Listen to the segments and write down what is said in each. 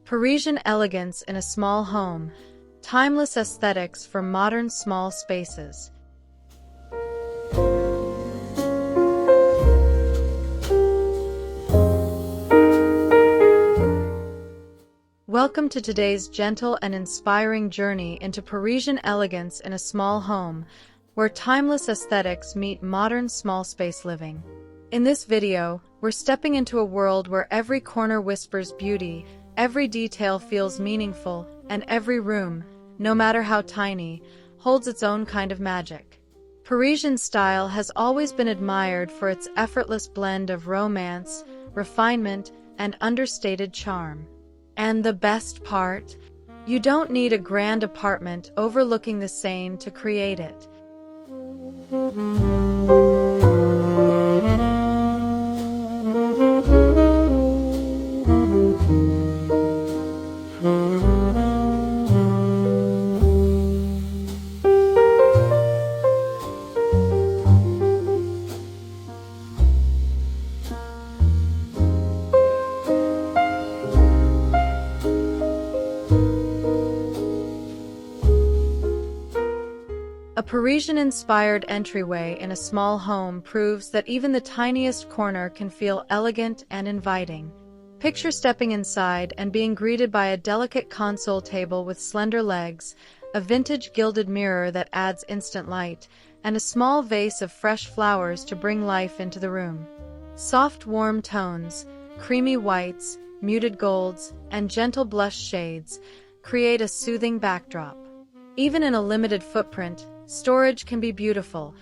Parisian elegance in a small home. Timeless aesthetics for modern small spaces. Welcome to today's gentle and inspiring journey into Parisian elegance in a small home, where timeless aesthetics meet modern small space living. In this video, we're stepping into a world where every corner whispers beauty, every detail feels meaningful, and every room, no matter how tiny, holds its own kind of magic. Parisian style has always been admired for its effortless blend of romance, refinement, and understated charm. And the best part? You don't need a grand apartment overlooking the Seine to create it. A Parisian-inspired entryway in a small home proves that even the tiniest corner can feel elegant and inviting. Picture stepping inside and being greeted by a delicate console table with slender legs, a vintage gilded mirror that adds instant light, and a small vase of fresh flowers to bring life into the room. Soft, warm tones, creamy whites, muted golds, and gentle blush shades create a soothing backdrop. Even in a limited footprint, storage can be beautiful.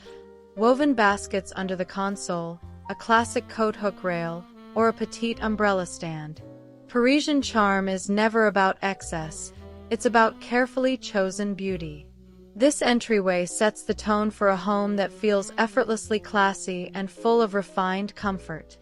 Woven baskets under the console, a classic coat hook rail, or a petite umbrella stand. Parisian charm is never about excess, it's about carefully chosen beauty. This entryway sets the tone for a home that feels effortlessly classy and full of refined comfort.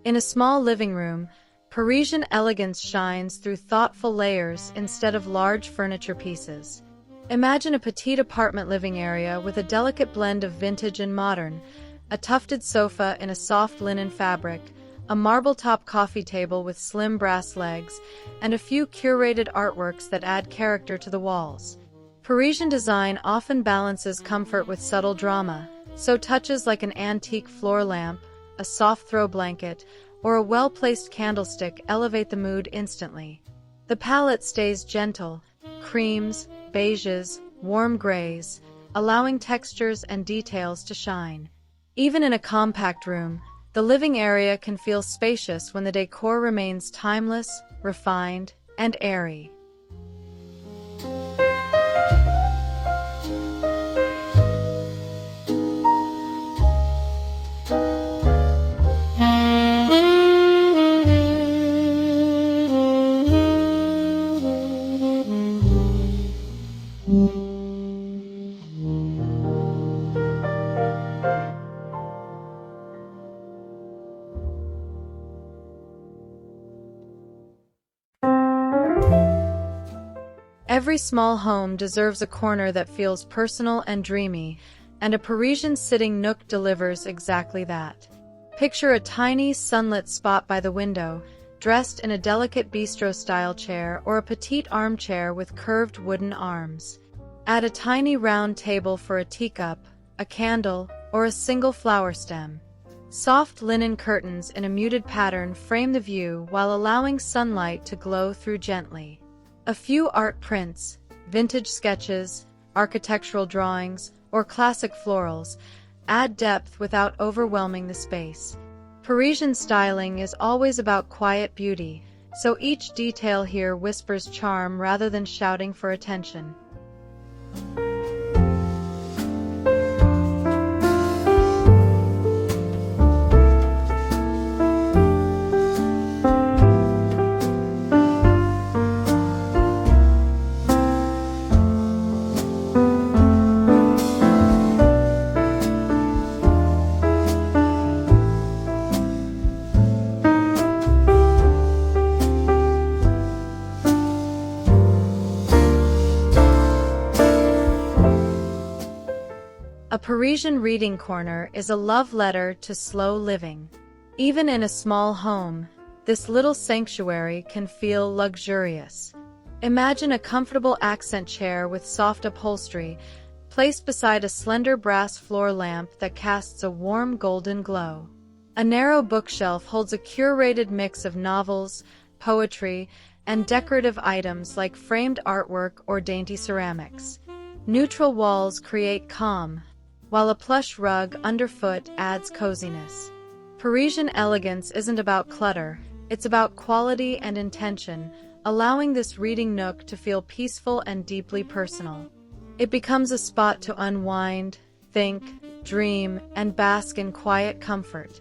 In a small living room, Parisian elegance shines through thoughtful layers instead of large furniture pieces. Imagine a petite apartment living area with a delicate blend of vintage and modern, a tufted sofa in a soft linen fabric, a marble-top coffee table with slim brass legs, and a few curated artworks that add character to the walls. Parisian design often balances comfort with subtle drama, so touches like an antique floor lamp, a soft throw blanket, or a well-placed candlestick elevate the mood instantly. The palette stays gentle, creams, beiges, warm grays, allowing textures and details to shine. Even in a compact room, the living area can feel spacious when the decor remains timeless, refined, and airy. Every small home deserves a corner that feels personal and dreamy, and a Parisian sitting nook delivers exactly that. Picture a tiny, sunlit spot by the window, dressed in a delicate bistro-style chair or a petite armchair with curved wooden arms. Add a tiny round table for a teacup, a candle, or a single flower stem. Soft linen curtains in a muted pattern frame the view while allowing sunlight to glow through gently. A few art prints, vintage sketches, architectural drawings, or classic florals add depth without overwhelming the space. Parisian styling is always about quiet beauty, so each detail here whispers charm rather than shouting for attention. Parisian reading corner is a love letter to slow living. Even in a small home, this little sanctuary can feel luxurious. Imagine a comfortable accent chair with soft upholstery, placed beside a slender brass floor lamp that casts a warm golden glow. A narrow bookshelf holds a curated mix of novels, poetry, and decorative items like framed artwork or dainty ceramics. Neutral walls create calm, while a plush rug underfoot adds coziness. Parisian elegance isn't about clutter, it's about quality and intention, allowing this reading nook to feel peaceful and deeply personal. It becomes a spot to unwind, think, dream, and bask in quiet comfort.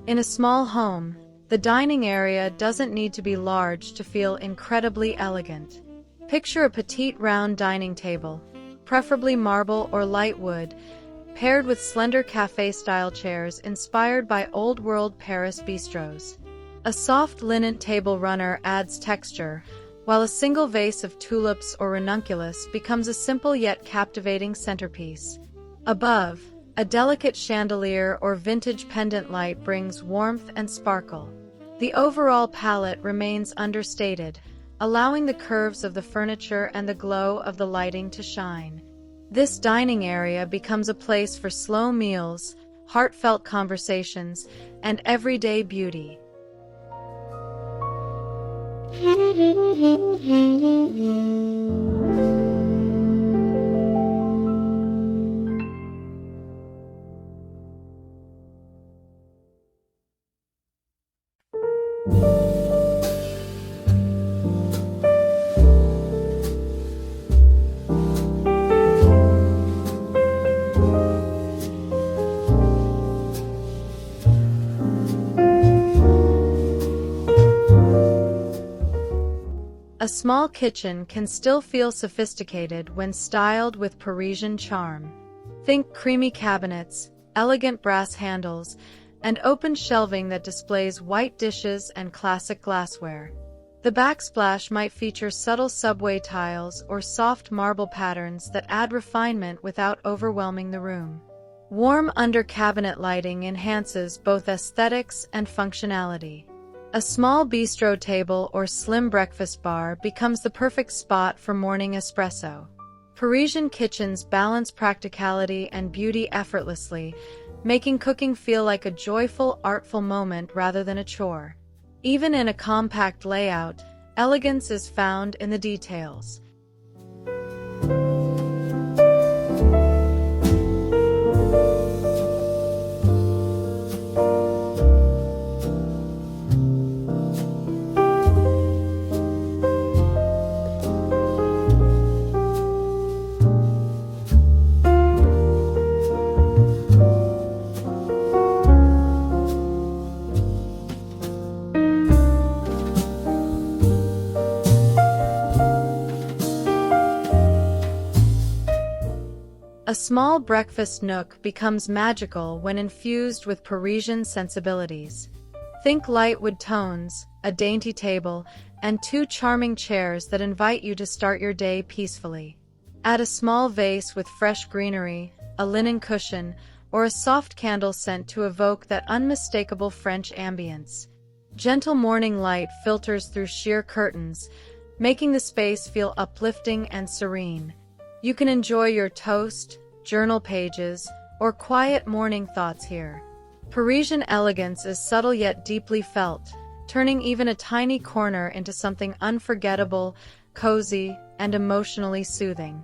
In a small home, the dining area doesn't need to be large to feel incredibly elegant. Picture a petite round dining table, preferably marble or light wood, paired with slender cafe-style chairs inspired by old-world Paris bistros. A soft linen table runner adds texture, while a single vase of tulips or ranunculus becomes a simple yet captivating centerpiece. Above, a delicate chandelier or vintage pendant light brings warmth and sparkle. The overall palette remains understated, allowing the curves of the furniture and the glow of the lighting to shine. This dining area becomes a place for slow meals, heartfelt conversations, and everyday beauty. A small kitchen can still feel sophisticated when styled with Parisian charm. Think creamy cabinets, elegant brass handles, and open shelving that displays white dishes and classic glassware. The backsplash might feature subtle subway tiles or soft marble patterns that add refinement without overwhelming the room. Warm under-cabinet lighting enhances both aesthetics and functionality. A small bistro table or slim breakfast bar becomes the perfect spot for morning espresso. Parisian kitchens balance practicality and beauty effortlessly, making cooking feel like a joyful, artful moment rather than a chore. Even in a compact layout, elegance is found in the details. A small breakfast nook becomes magical when infused with Parisian sensibilities. Think light wood tones, a dainty table, and two charming chairs that invite you to start your day peacefully. Add a small vase with fresh greenery, a linen cushion, or a soft candle scent to evoke that unmistakable French ambience. Gentle morning light filters through sheer curtains, making the space feel uplifting and serene. You can enjoy your toast, journal pages, or quiet morning thoughts here. Parisian elegance is subtle yet deeply felt, turning even a tiny corner into something unforgettable, cozy, and emotionally soothing.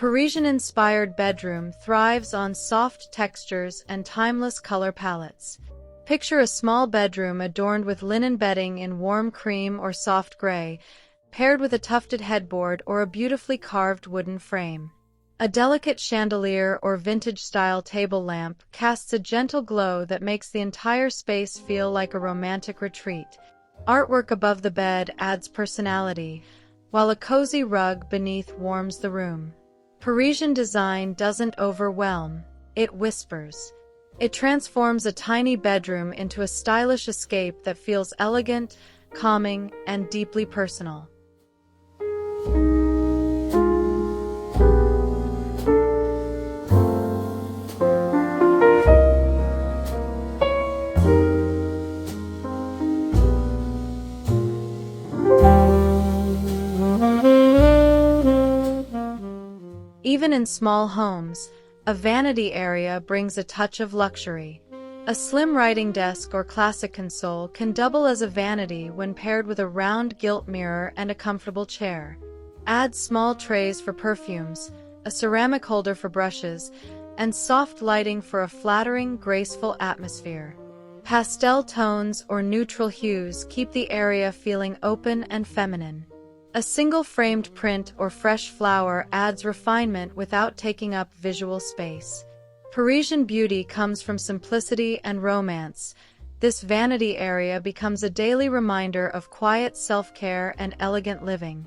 Parisian-inspired bedroom thrives on soft textures and timeless color palettes. Picture a small bedroom adorned with linen bedding in warm cream or soft gray, paired with a tufted headboard or a beautifully carved wooden frame. A delicate chandelier or vintage-style table lamp casts a gentle glow that makes the entire space feel like a romantic retreat. Artwork above the bed adds personality, while a cozy rug beneath warms the room. Parisian design doesn't overwhelm, it whispers. It transforms a tiny bedroom into a stylish escape that feels elegant, calming, and deeply personal. Even in small homes, a vanity area brings a touch of luxury. A slim writing desk or classic console can double as a vanity when paired with a round gilt mirror and a comfortable chair. Add small trays for perfumes, a ceramic holder for brushes, and soft lighting for a flattering, graceful atmosphere. Pastel tones or neutral hues keep the area feeling open and feminine. A single framed print or fresh flower adds refinement without taking up visual space. Parisian beauty comes from simplicity and romance. This vanity area becomes a daily reminder of quiet self-care and elegant living.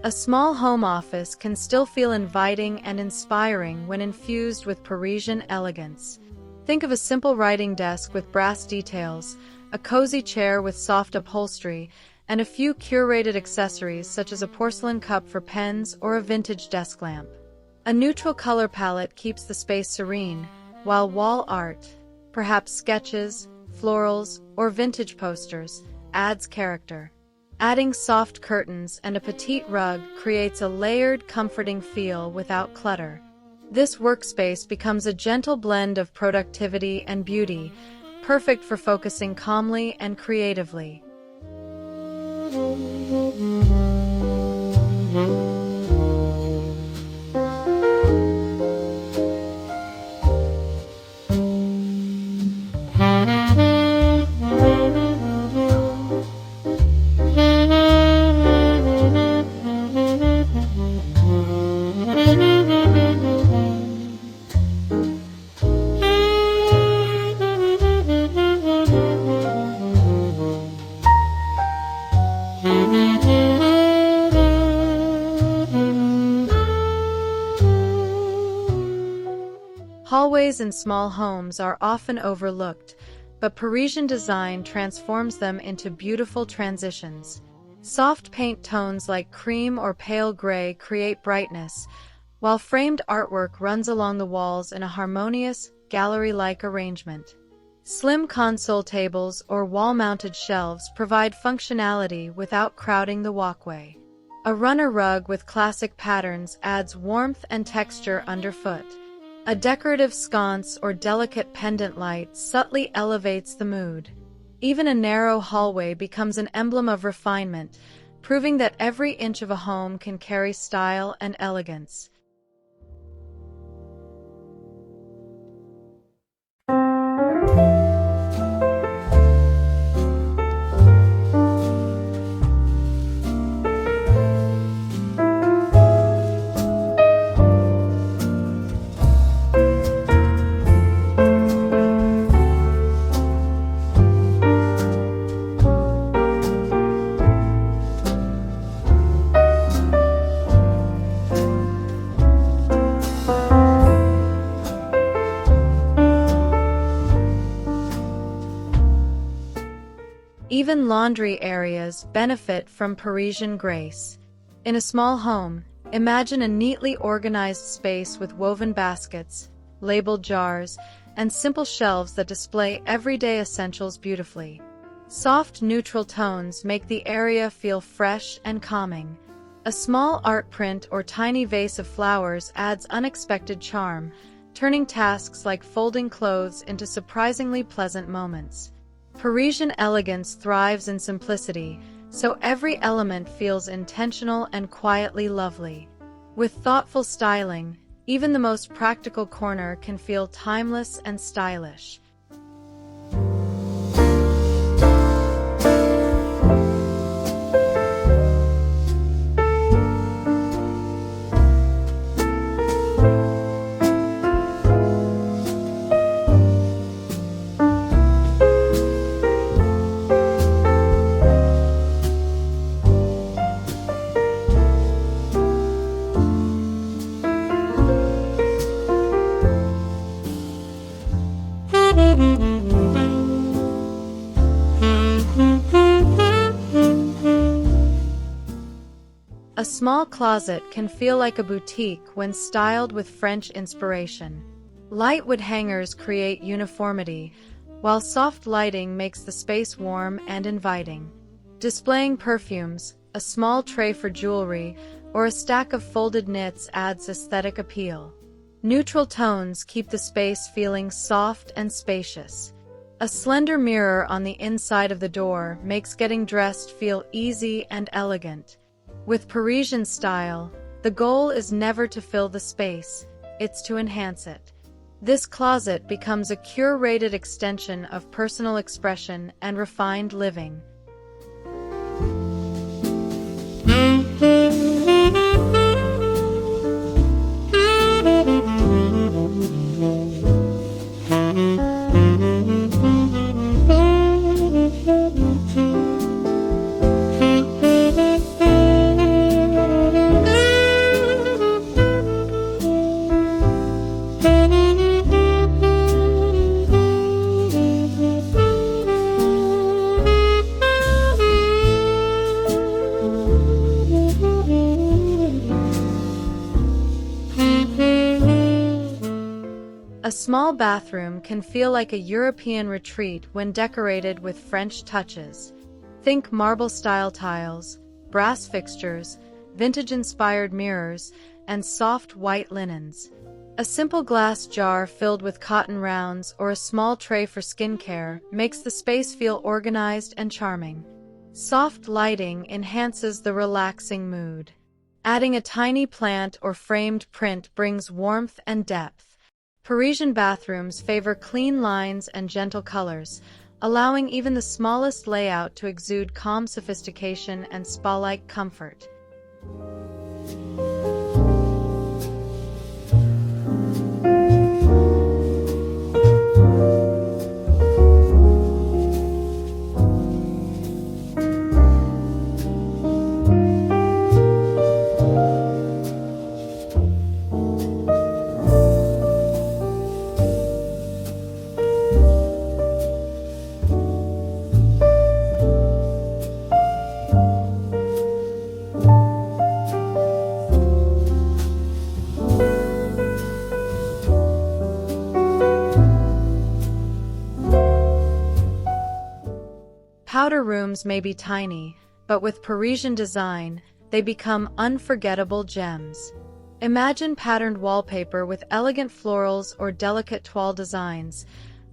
A small home office can still feel inviting and inspiring when infused with Parisian elegance. Think of a simple writing desk with brass details, a cozy chair with soft upholstery, and a few curated accessories such as a porcelain cup for pens or a vintage desk lamp. A neutral color palette keeps the space serene, while wall art, perhaps sketches, florals, or vintage posters, adds character. Adding soft curtains and a petite rug creates a layered, comforting feel without clutter. This workspace becomes a gentle blend of productivity and beauty, perfect for focusing calmly and creatively. Hallways in small homes are often overlooked, but Parisian design transforms them into beautiful transitions. Soft paint tones like cream or pale gray create brightness, while framed artwork runs along the walls in a harmonious, gallery-like arrangement. Slim console tables or wall-mounted shelves provide functionality without crowding the walkway. A runner rug with classic patterns adds warmth and texture underfoot. A decorative sconce or delicate pendant light subtly elevates the mood. Even a narrow hallway becomes an emblem of refinement, proving that every inch of a home can carry style and elegance. Even laundry areas benefit from Parisian grace. In a small home, imagine a neatly organized space with woven baskets, labeled jars, and simple shelves that display everyday essentials beautifully. Soft, neutral tones make the area feel fresh and calming. A small art print or tiny vase of flowers adds unexpected charm, turning tasks like folding clothes into surprisingly pleasant moments. Parisian elegance thrives in simplicity, so every element feels intentional and quietly lovely. With thoughtful styling, even the most practical corner can feel timeless and stylish. A small closet can feel like a boutique when styled with French inspiration. Light wood hangers create uniformity, while soft lighting makes the space warm and inviting. Displaying perfumes, a small tray for jewelry, or a stack of folded knits adds aesthetic appeal. Neutral tones keep the space feeling soft and spacious. A slender mirror on the inside of the door makes getting dressed feel easy and elegant. With Parisian style, the goal is never to fill the space, it's to enhance it. This closet becomes a curated extension of personal expression and refined living. A small bathroom can feel like a European retreat when decorated with French touches. Think marble-style tiles, brass fixtures, vintage-inspired mirrors, and soft white linens. A simple glass jar filled with cotton rounds or a small tray for skincare makes the space feel organized and charming. Soft lighting enhances the relaxing mood. Adding a tiny plant or framed print brings warmth and depth. Parisian bathrooms favor clean lines and gentle colors, allowing even the smallest layout to exude calm sophistication and spa-like comfort. Powder rooms may be tiny, but with Parisian design, they become unforgettable gems. Imagine patterned wallpaper with elegant florals or delicate toile designs,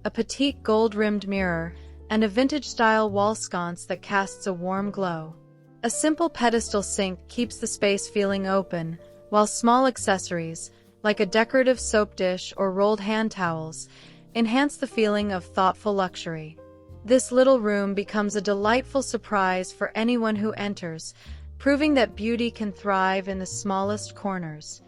a petite gold-rimmed mirror, and a vintage-style wall sconce that casts a warm glow. A simple pedestal sink keeps the space feeling open, while small accessories, like a decorative soap dish or rolled hand towels, enhance the feeling of thoughtful luxury. This little room becomes a delightful surprise for anyone who enters, proving that beauty can thrive in the smallest corners.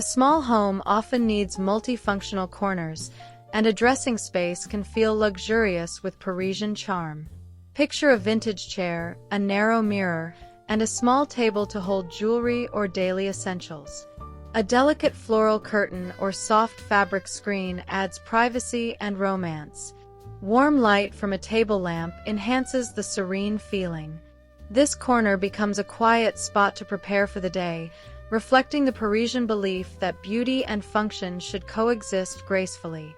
small home often needs multifunctional corners, and a dressing space can feel luxurious with Parisian charm. Picture a vintage chair, a narrow mirror, and a small table to hold jewelry or daily essentials. A delicate floral curtain or soft fabric screen adds privacy and romance. Warm light from a table lamp enhances the serene feeling. This corner becomes a quiet spot to prepare for the day, reflecting the Parisian belief that beauty and function should coexist gracefully.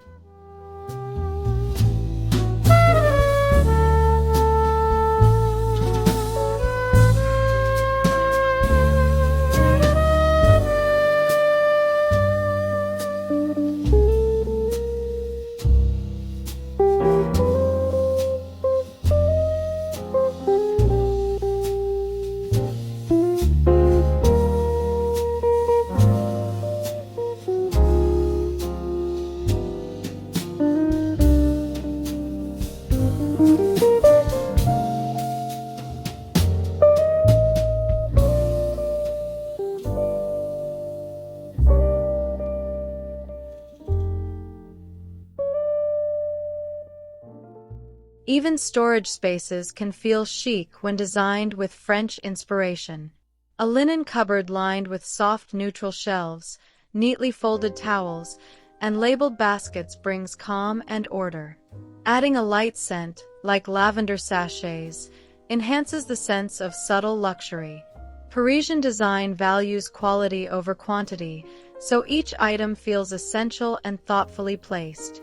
Even storage spaces can feel chic when designed with French inspiration. A linen cupboard lined with soft neutral shelves, neatly folded towels, and labeled baskets brings calm and order. Adding a light scent, like lavender sachets, enhances the sense of subtle luxury. Parisian design values quality over quantity, so each item feels essential and thoughtfully placed.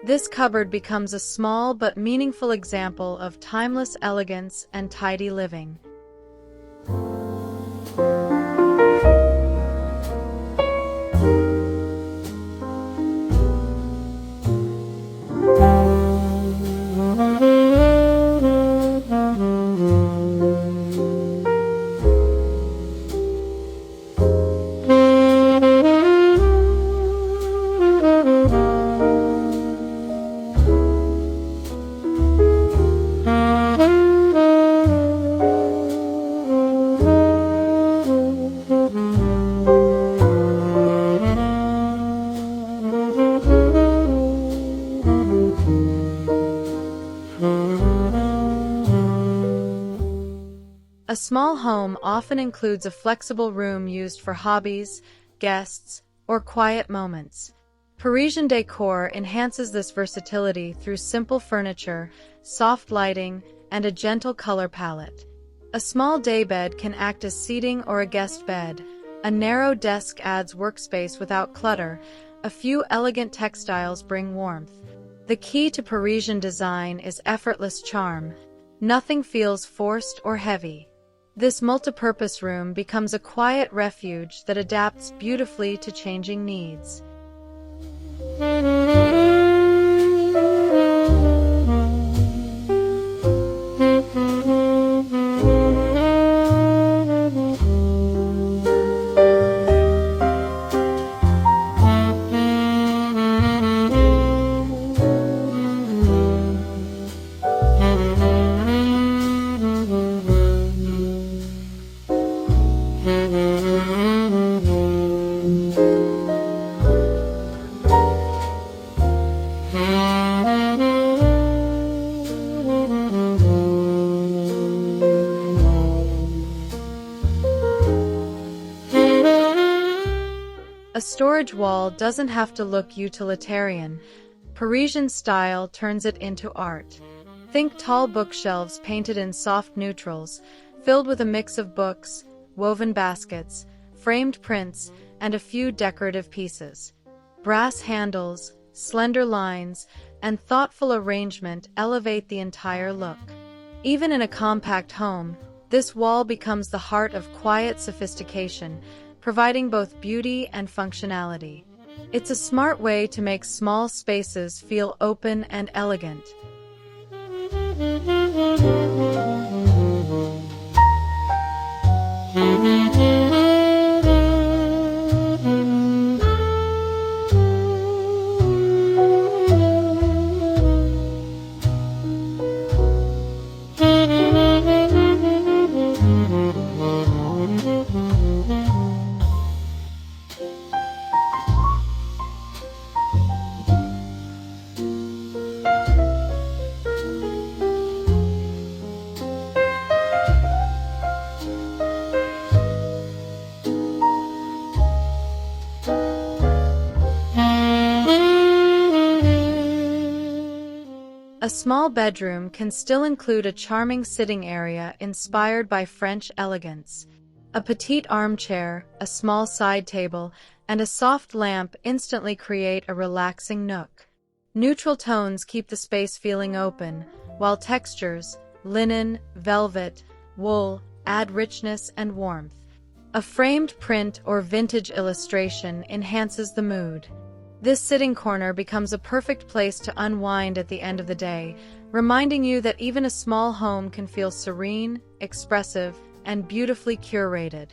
This cupboard becomes a small but meaningful example of timeless elegance and tidy living. A small home often includes a flexible room used for hobbies, guests, or quiet moments. Parisian decor enhances this versatility through simple furniture, soft lighting, and a gentle color palette. A small daybed can act as seating or a guest bed. A narrow desk adds workspace without clutter. A few elegant textiles bring warmth. The key to Parisian design is effortless charm. Nothing feels forced or heavy. This multipurpose room becomes a quiet refuge that adapts beautifully to changing needs. A storage wall doesn't have to look utilitarian. Parisian style turns it into art. Think tall bookshelves painted in soft neutrals, filled with a mix of books, woven baskets, framed prints, and a few decorative pieces. Brass handles, slender lines, and thoughtful arrangement elevate the entire look. Even in a compact home, this wall becomes the heart of quiet sophistication, providing both beauty and functionality. It's a smart way to make small spaces feel open and elegant. A small bedroom can still include a charming sitting area inspired by French elegance. A petite armchair, a small side table, and a soft lamp instantly create a relaxing nook. Neutral tones keep the space feeling open, while textures, linen, velvet, wool, add richness and warmth. A framed print or vintage illustration enhances the mood. This sitting corner becomes a perfect place to unwind at the end of the day, reminding you that even a small home can feel serene, expressive, and beautifully curated.